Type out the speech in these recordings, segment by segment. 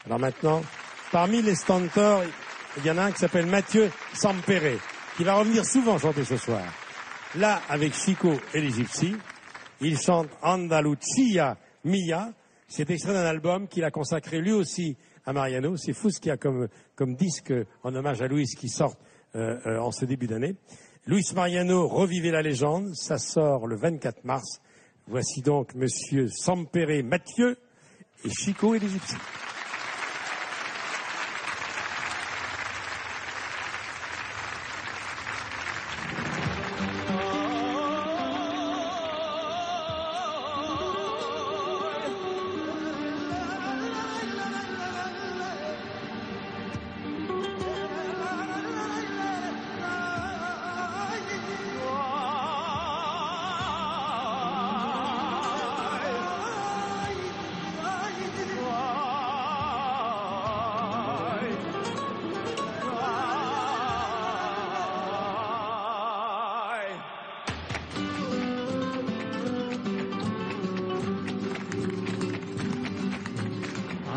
Alors maintenant, parmi les stantors, il y en a un qui s'appelle Mathieu Sampere, qui va revenir souvent chanter ce soir. Là, avec Chico et les Gypsies, il chante Andalucía Mía. C'est extrait d'un album qu'il a consacré lui aussi à Mariano. C'est fou ce qu'il y a comme disque en hommage à Luis qui sort en ce début d'année. Luis Mariano, Revivez la légende, ça sort le 24 mars. Voici donc Monsieur Sampere Mathieu et Chico et les Gypsies.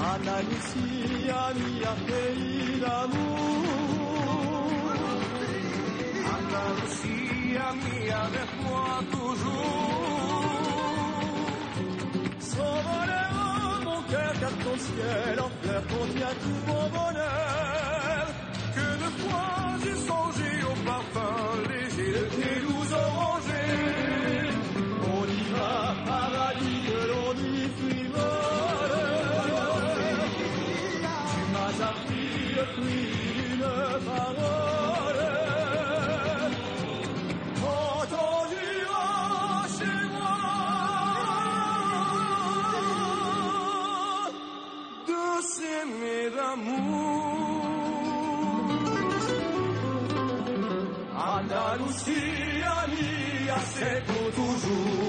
Andalucía, mía querida amor. Andalucía, mía, avec-moi toujours. S'envolera mon cœur car ton ciel en fleurs contient tout mon bonheur. Que de fois j'ai songé au parfum léger de tes doux orangers. On y va, paradis que l'on y frivole. Appris le prix d'une parole. Quand on ira chez moi, de s'aimer d'amour. Andalucía mía, c'est pour toujours.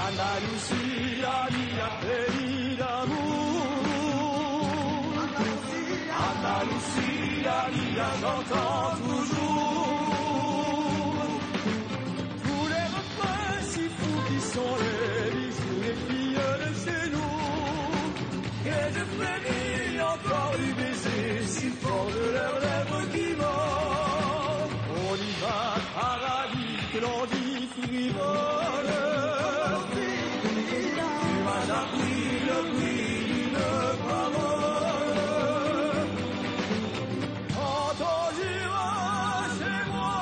Andalucía, mía querida amor. Andalucía, mía, j'entends toujours tous les refrains si fous qui sont les bijoux des filles de chez nous. Et je frémis encore du baiser si fort de leurs lèvres qui mordent. On y va, paradis que l'on dit frivole. J'ai appris le prix d'une parole. Quand on ira chez moi,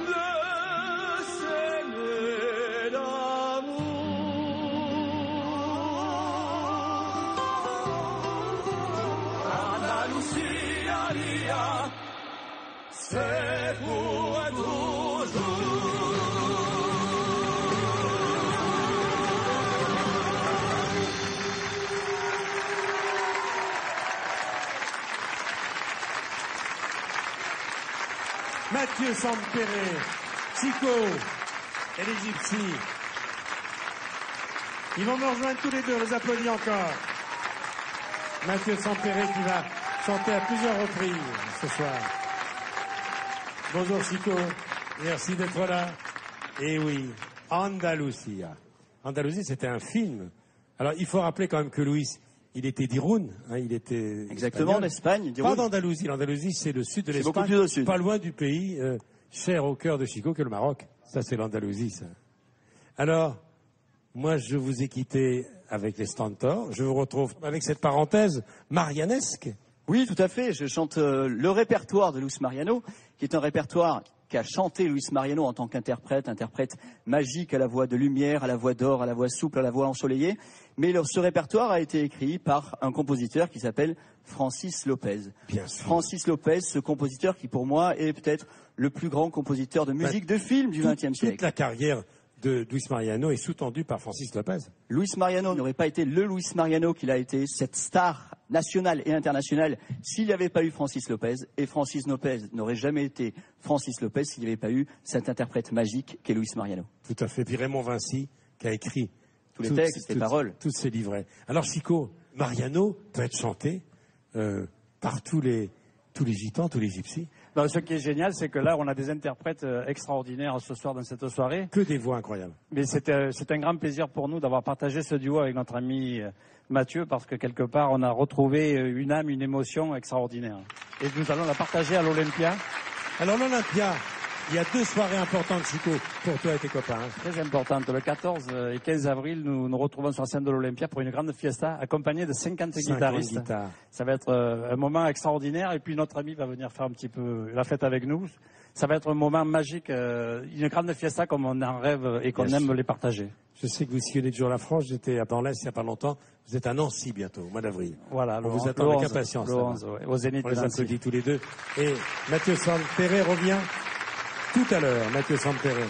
de s'aimer d'amour. Andalucía mía, c'est pour toujours. Mathieu Sampere, Chico et les Gypsies. Ils vont me rejoindre tous les deux, on les applaudit encore. Mathieu Sampere qui va chanter à plusieurs reprises ce soir. Bonjour Chico, merci d'être là. Et oui, Andalucía. Andalousie, c'était un film. Alors, il faut rappeler quand même que Luis, il était d'Irún, hein, il était exactement d'Espagne. Pas d'Andalousie. L'Andalousie, c'est le sud de l'Espagne. Beaucoup plus au sud. Pas loin du pays cher au cœur de Chico que le Maroc. Ça, c'est l'Andalousie, ça. Alors, moi, je vous ai quitté avec les Stantors. Je vous retrouve avec cette parenthèse marianesque. Oui, tout à fait. Je chante le répertoire de Luis Mariano, qui est un répertoire qu'a chanté Luis Mariano en tant qu'interprète, interprète magique à la voix de lumière, à la voix d'or, à la voix souple, à la voix ensoleillée. Mais ce répertoire a été écrit par un compositeur qui s'appelle Francis Lopez. Bien sûr. Francis Lopez, ce compositeur qui pour moi est peut-être le plus grand compositeur de musique de film du XXe siècle. Toute la carrière de Luis Mariano est sous-tendue par Francis Lopez. Luis Mariano n'aurait pas été le Luis Mariano qu'il a été, cette star nationale et internationale, s'il n'y avait pas eu Francis Lopez. Et Francis Lopez n'aurait jamais été Francis Lopez s'il n'y avait pas eu cet interprète magique qu'est Luis Mariano. Tout à fait. Puis Raymond Vinci qui a écrit tous les textes, les paroles. Tous ces livrets. Alors Chico, Mariano peut être chanté par tous les tous les gitans, tous les gypsies. Non, ce qui est génial, c'est que là, on a des interprètes extraordinaires ce soir dans cette soirée. Que des voix incroyables. Mais c'est un grand plaisir pour nous d'avoir partagé ce duo avec notre ami Mathieu, parce que quelque part, on a retrouvé une âme, une émotion extraordinaire. Et nous allons la partager à l'Olympia. Alors l'Olympia, il y a 2 soirées importantes, Chico, pour toi et tes copains. Très importante. Le 14 et 15 avril, nous nous retrouvons sur la scène de l'Olympia pour une grande fiesta accompagnée de 50 guitaristes. Guitares. Ça va être un moment extraordinaire. Et puis notre ami va venir faire un petit peu la fête avec nous. Ça va être un moment magique, une grande fiesta comme on en rêve et qu'on aime les partager. Je sais que vous sillonnez toujours la France. J'étais à Penlès il n'y a pas longtemps. Vous êtes à Nancy bientôt, au mois d'avril. Voilà, on vous attend avec impatience. Le 11, ouais, au Zénith on de les Nancy. applaudit tous les deux. Et Mathieu Sampere revient tout à l'heure. Mathieu Sampere.